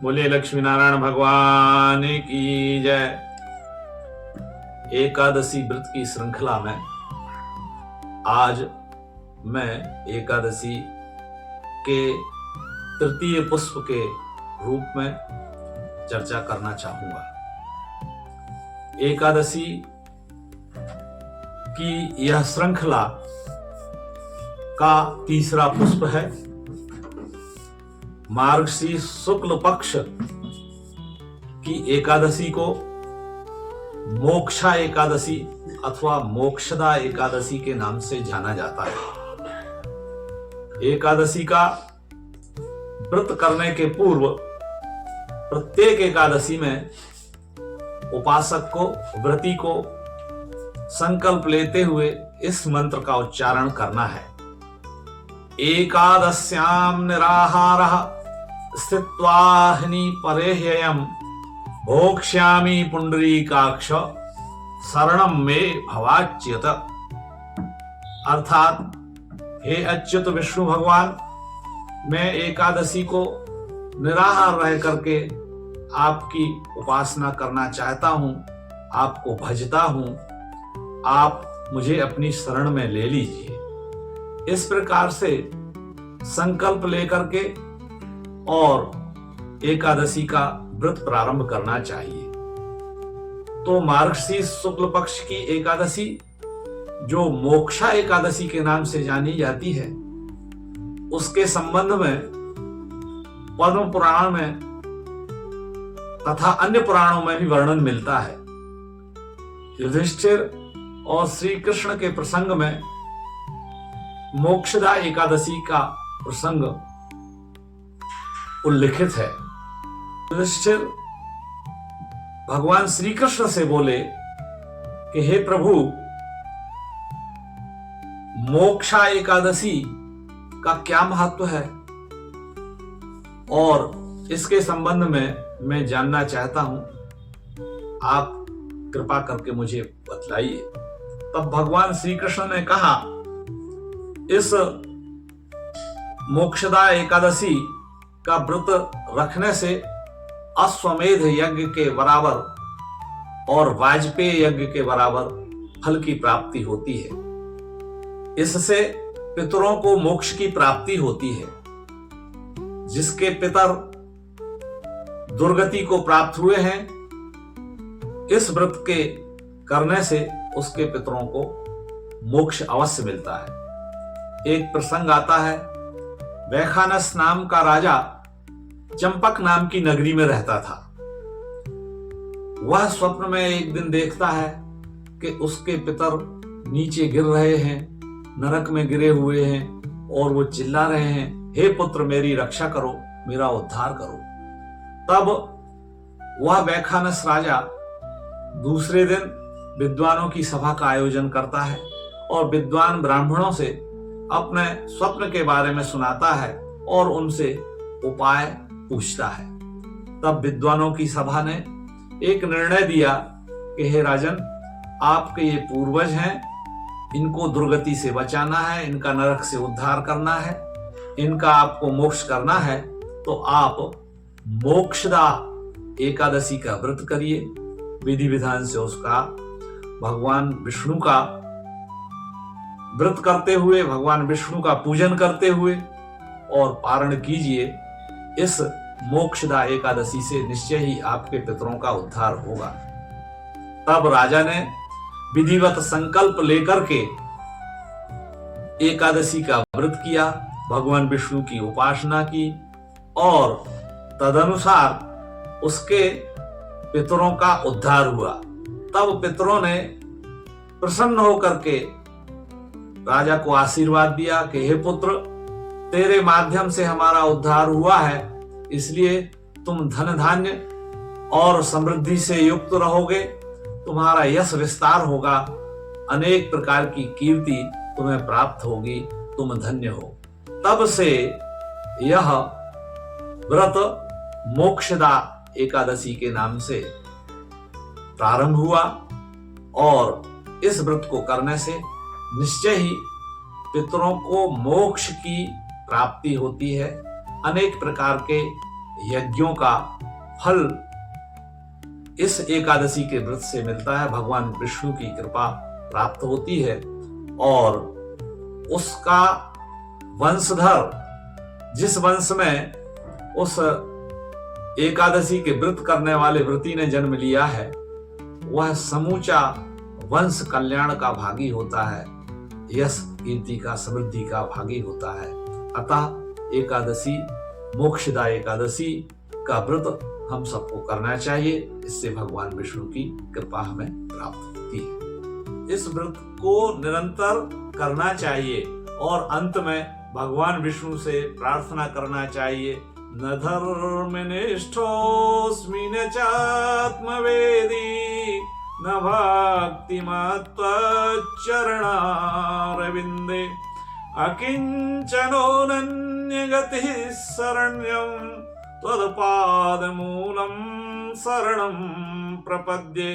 बोले लक्ष्मी नारायण भगवान की जय। एकादशी व्रत की श्रृंखला में आज मैं एकादशी के तृतीय पुष्प के रूप में चर्चा करना चाहूंगा। एकादशी की यह श्रृंखला का तीसरा पुष्प है। मार्गशीर्ष शुक्ल पक्ष की एकादशी को मोक्षा एकादशी अथवा मोक्षदा एकादशी के नाम से जाना जाता है। एकादशी का व्रत करने के पूर्व प्रत्येक एकादशी में उपासक को, व्रती को संकल्प लेते हुए इस मंत्र का उच्चारण करना है। एकादश्याम निराहारः स्थित्वाहिनी परेह्ययम् भोक्ष्यामि पुंडरीकाक्ष शरणम मे भवाच्युत। अर्थात हे अच्युत विष्णु भगवान, मैं एकादशी को निराहार रह करके आपकी उपासना करना चाहता हूं, आपको भजता हूं, आप मुझे अपनी शरण में ले लीजिए। इस प्रकार से संकल्प लेकर के और एकादशी का व्रत प्रारंभ करना चाहिए। तो मार्गशीर्ष शुक्ल पक्ष की एकादशी, जो मोक्षा एकादशी के नाम से जानी जाती है, उसके संबंध में पद्म पुराण में तथा अन्य पुराणों में भी वर्णन मिलता है। युधिष्ठिर और श्री कृष्ण के प्रसंग में मोक्षदा एकादशी का प्रसंग उल्लिखित है। युधिष्ठिर भगवान श्री कृष्ण से बोले कि हे प्रभु, मोक्षा एकादशी का क्या महत्व है और इसके संबंध में मैं जानना चाहता हूं, आप कृपा करके मुझे बतलाइए। तब भगवान श्री कृष्ण ने कहा, इस मोक्षदा एकादशी का व्रत रखने से अश्वमेध यज्ञ के बराबर और वाजपेय यज्ञ के बराबर फल की प्राप्ति होती है। इससे पितरों को मोक्ष की प्राप्ति होती है। जिसके पितर दुर्गति को प्राप्त हुए हैं, इस व्रत के करने से उसके पितरों को मोक्ष अवश्य मिलता है। एक प्रसंग आता है, वैखानस नाम का राजा चंपक नाम की नगरी में रहता था। वह स्वप्न में एक दिन देखता है कि उसके पितर नीचे गिर रहे हैं, नरक में गिरे हुए हैं और वो चिल्ला रहे हैं, हे पुत्र मेरी रक्षा करो, मेरा उद्धार करो। तब वह वैखानस राजा दूसरे दिन विद्वानों की सभा का आयोजन करता है और विद्वान ब्राह्मणों से अपने स्वप्न के बारे में सुनाता है और उनसे उपाय पूछता है। तब विद्वानों की सभा ने एक निर्णय दिया कि हे राजन, आपके ये पूर्वज हैं, इनको दुर्गति से बचाना है, इनका नरक से उद्धार करना है, इनका आपको मोक्ष करना है, तो आप मोक्षदा एकादशी का व्रत करिए। विधि विधान से उसका भगवान विष्णु का व्रत करते हुए, भगवान विष्णु का पूजन करते हुए और पारण कीजिए। इस मोक्षदा एकादशी से निश्चय ही आपके पितरों का उद्धार होगा। तब राजा ने विधिवत संकल्प लेकर के एकादशी का व्रत किया, भगवान विष्णु की उपासना की और तदनुसार उसके पितरों का उद्धार हुआ। तब पितरों ने प्रसन्न होकर के राजा को आशीर्वाद दिया कि हे पुत्र, तेरे माध्यम से हमारा उद्धार हुआ है, इसलिए तुम धन धान्य और समृद्धि से युक्त रहोगे, तुम्हारा यश विस्तार होगा, अनेक प्रकार की कीर्ति तुम्हें प्राप्त होगी, तुम धन्य हो। तब से यह व्रत मोक्षदा एकादशी के नाम से प्रारंभ हुआ और इस व्रत को करने से निश्चय ही पितरों को मोक्ष की प्राप्ति होती है। अनेक प्रकार के यज्ञों का फल इस एकादशी के व्रत से मिलता है। भगवान विष्णु की कृपा प्राप्त होती है और उसका वंशधर, जिस वंश में उस एकादशी के व्रत करने वाले व्रती ने जन्म लिया है, वह समूचा वंश कल्याण का भागी होता है, यश कीर्ति का, समृद्धि का भागी होता है। अतः एकादशी, मोक्षदा एकादशी का व्रत हम सबको करना चाहिए। इससे भगवान विष्णु की कृपा हमें प्राप्त होती है। इस व्रत को निरंतर करना चाहिए और अंत में भगवान विष्णु से प्रार्थना करना चाहिए, न धर्मनिष्ठोऽस्मि न चात्मवेदी न भक्तिमत्त्वच्चरणारविन्दे अकिञ्चनोऽनन्यगतिः शरण्यं त्वत्पादमूलं शरणं प्रपद्ये।